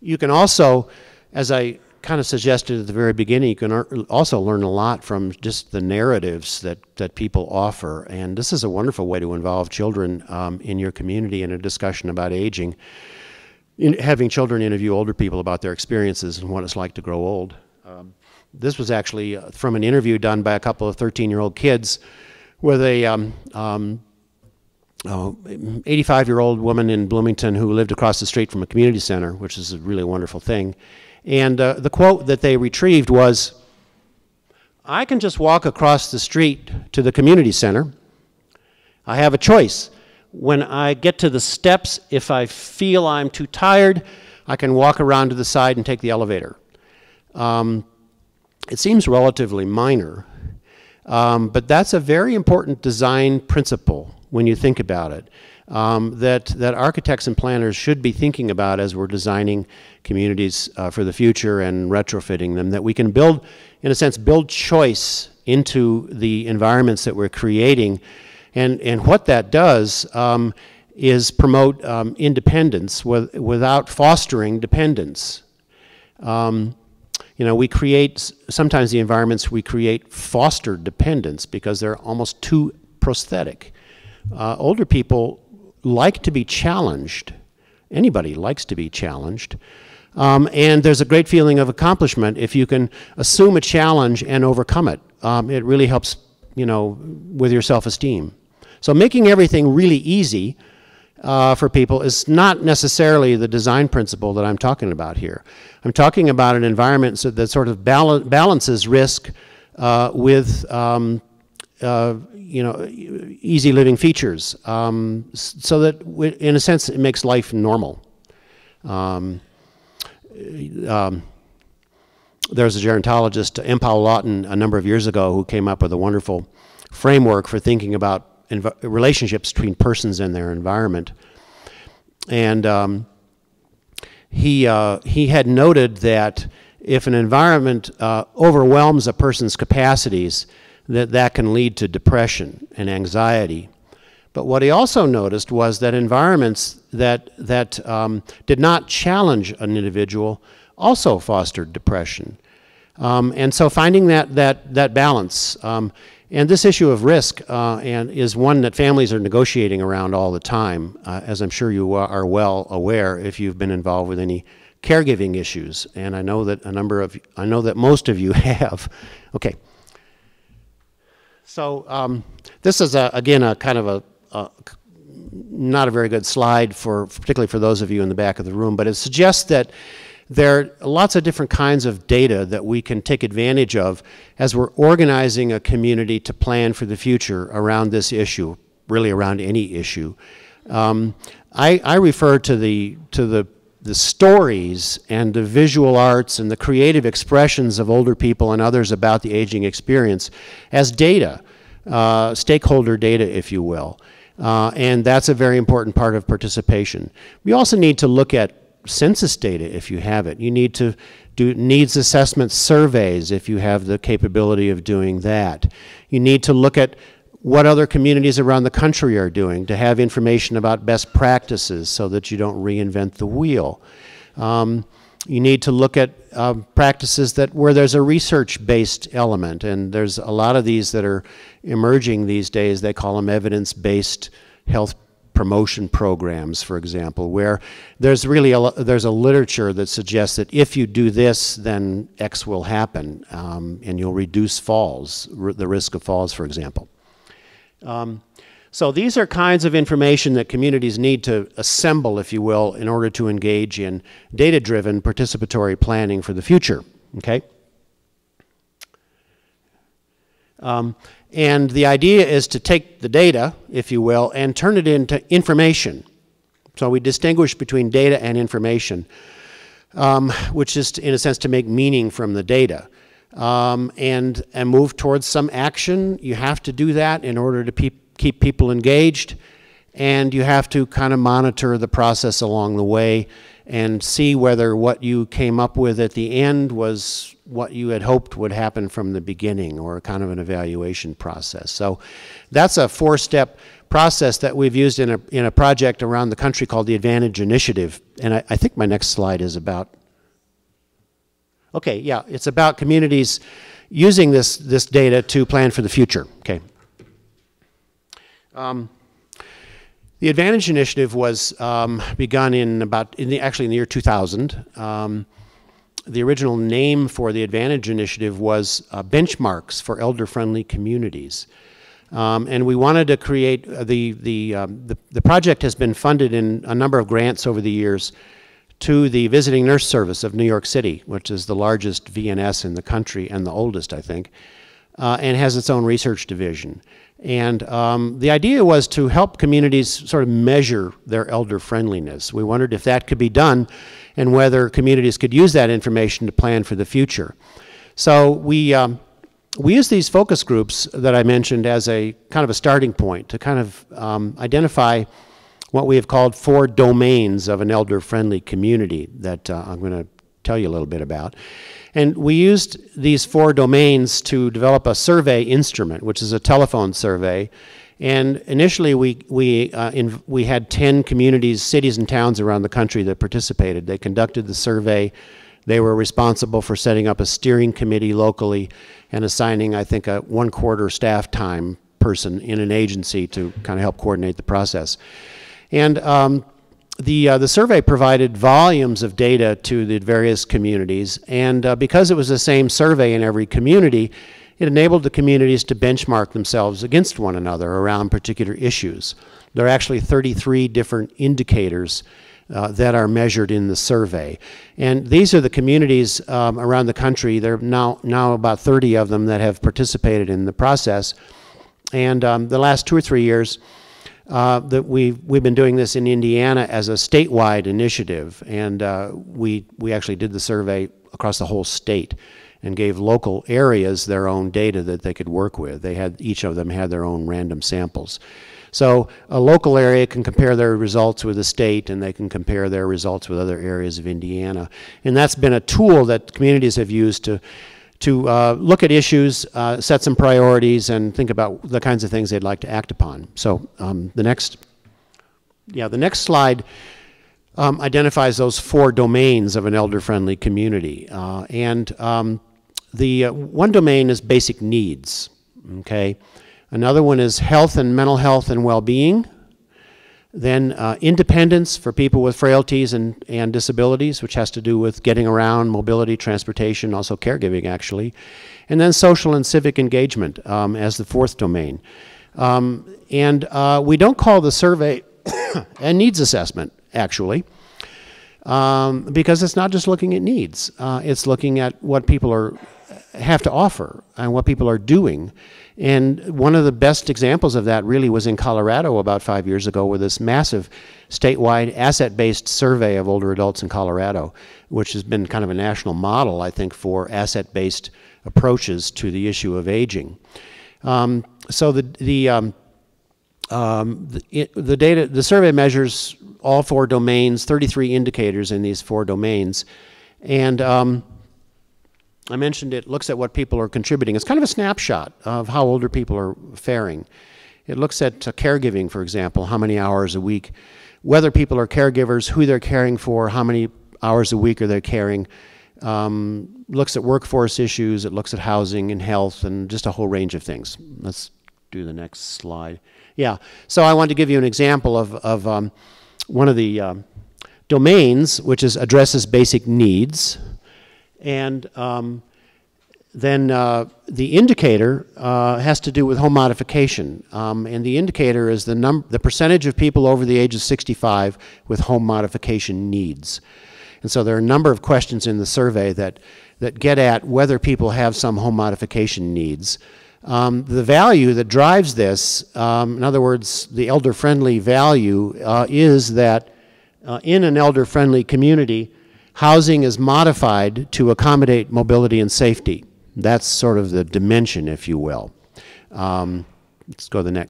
You can also, as I kind of suggested at the very beginning, you can also learn a lot from just the narratives that people offer. And this is a wonderful way to involve children in your community in a discussion about aging. Having children interview older people about their experiences and what it's like to grow old. This was actually from an interview done by a couple of 13-year-old kids with a 85-year-old woman in Bloomington who lived across the street from a community center, which is a really wonderful thing. And the quote that they retrieved was, "I can just walk across the street to the community center. I have a choice. When I get to the steps, if I feel I'm too tired, I can walk around to the side and take the elevator." It seems relatively minor, but that's a very important design principle when you think about it, that architects and planners should be thinking about as we're designing communities for the future and retrofitting them, that we can build, in a sense, build choice into the environments that we're creating. And what that does is promote independence without fostering dependence. You know, we create, sometimes the environments we create foster dependence because they're almost too prosthetic. Older people like to be challenged. Anybody likes to be challenged. And there's a great feeling of accomplishment if you can assume a challenge and overcome it. It really helps, you know, with your self-esteem. So making everything really easy for people is not necessarily the design principle that I'm talking about here. I'm talking about an environment that sort of balances risk with you know, easy living features, so that in a sense it makes life normal. There's a gerontologist, M. Lawton, a number of years ago, who came up with a wonderful framework for thinking about relationships between persons and their environment. And he had noted that if an environment overwhelms a person's capacities, that can lead to depression and anxiety. But what he also noticed was that environments that did not challenge an individual also fostered depression. And so finding that balance, and this issue of risk is one that families are negotiating around all the time, as I'm sure you are well aware if you've been involved with any caregiving issues, and I know that most of you have. Okay. So this is again a kind of not a very good slide particularly for those of you in the back of the room, but it suggests that there are lots of different kinds of data that we can take advantage of as we're organizing a community to plan for the future around this issue, really around any issue. I refer to the stories and the visual arts and the creative expressions of older people and others about the aging experience as data, stakeholder data, if you will. And that's a very important part of participation. We also need to look at census data if you have it. You need to do needs assessment surveys if you have the capability of doing that. You need to look at what other communities around the country are doing to have information about best practices so that you don't reinvent the wheel. You need to look at practices where there's a research-based element, and there's a lot of these that are emerging these days. They call them evidence-based health promotion programs, for example, where there's really there's a literature that suggests that if you do this, then X will happen, and you'll reduce falls, the risk of falls, for example. So these are kinds of information that communities need to assemble, if you will, in order to engage in data-driven participatory planning for the future, okay? And the idea is to take the data, if you will, and turn it into information. So we distinguish between data and information, which is, in a sense, to make meaning from the data. And move towards some action. You have to do that in order to keep people engaged, and you have to kind of monitor the process along the way and see whether what you came up with at the end was what you had hoped would happen from the beginning, or kind of an evaluation process. So that's a four-step process that we've used in a project around the country called the Advantage Initiative. And I think my next slide is about, okay, yeah, it's about communities using this data to plan for the future. Okay. The Advantage Initiative was begun actually in the year 2000. The original name for the Advantage Initiative was Benchmarks for Elder-Friendly Communities. And we wanted to create, the project has been funded in a number of grants over the years to the Visiting Nurse Service of New York City, which is the largest VNS in the country and the oldest, I think, and has its own research division. And the idea was to help communities sort of measure their elder friendliness. We wondered if that could be done and whether communities could use that information to plan for the future. So we use these focus groups that I mentioned as a kind of a starting point to kind of identify what we have called 4 domains of an elder-friendly community that I'm going to tell you a little bit about. And we used these 4 domains to develop a survey instrument, which is a telephone survey. And initially, we had 10 communities, cities, and towns around the country that participated. They conducted the survey. They were responsible for setting up a steering committee locally and assigning, I think, a 1/4 staff time person in an agency to kind of help coordinate the process. And the survey provided volumes of data to the various communities, and because it was the same survey in every community, it enabled the communities to benchmark themselves against one another around particular issues. There are actually 33 different indicators that are measured in the survey. And these are the communities around the country. There are now about 30 of them that have participated in the process. And the last 2 or 3 years, that we've been doing this in Indiana as a statewide initiative, and we actually did the survey across the whole state and gave local areas their own data that they could work with. Each of them had their own random samples. So a local area can compare their results with the state, and they can compare their results with other areas of Indiana. And that's been a tool that communities have used to look at issues, set some priorities, and think about the kinds of things they'd like to act upon. So the next slide identifies those 4 domains of an elder-friendly community. The one domain is basic needs, okay? Another one is health and mental health and well-being. Then independence for people with frailties and disabilities, which has to do with getting around, mobility, transportation, also caregiving, actually. And then social and civic engagement as the 4th domain. We don't call the survey a needs assessment, actually, because it's not just looking at needs. It's looking at what people have to offer and what people are doing. And one of the best examples of that really was in Colorado about 5 years ago with this massive statewide asset-based survey of older adults in Colorado, which has been kind of a national model, I think, for asset-based approaches to the issue of aging. So the survey measures all 4 domains, 33 indicators in these 4 domains. And I mentioned it looks at what people are contributing. It's kind of a snapshot of how older people are faring. It looks at caregiving, for example, how many hours a week, whether people are caregivers, who they're caring for, how many hours a week are they caring. Looks at workforce issues, it looks at housing and health and just a whole range of things. Let's do the next slide. Yeah, so I wanted to give you an example of one of the domains, which is addresses basic needs. And then the indicator has to do with home modification. And the indicator is the percentage of people over the age of 65 with home modification needs. And so there are a number of questions in the survey that get at whether people have some home modification needs. The value that drives this, in other words, the elder-friendly value, is that in an elder-friendly community, housing is modified to accommodate mobility and safety. That's sort of the dimension, if you will. Let's go to the next.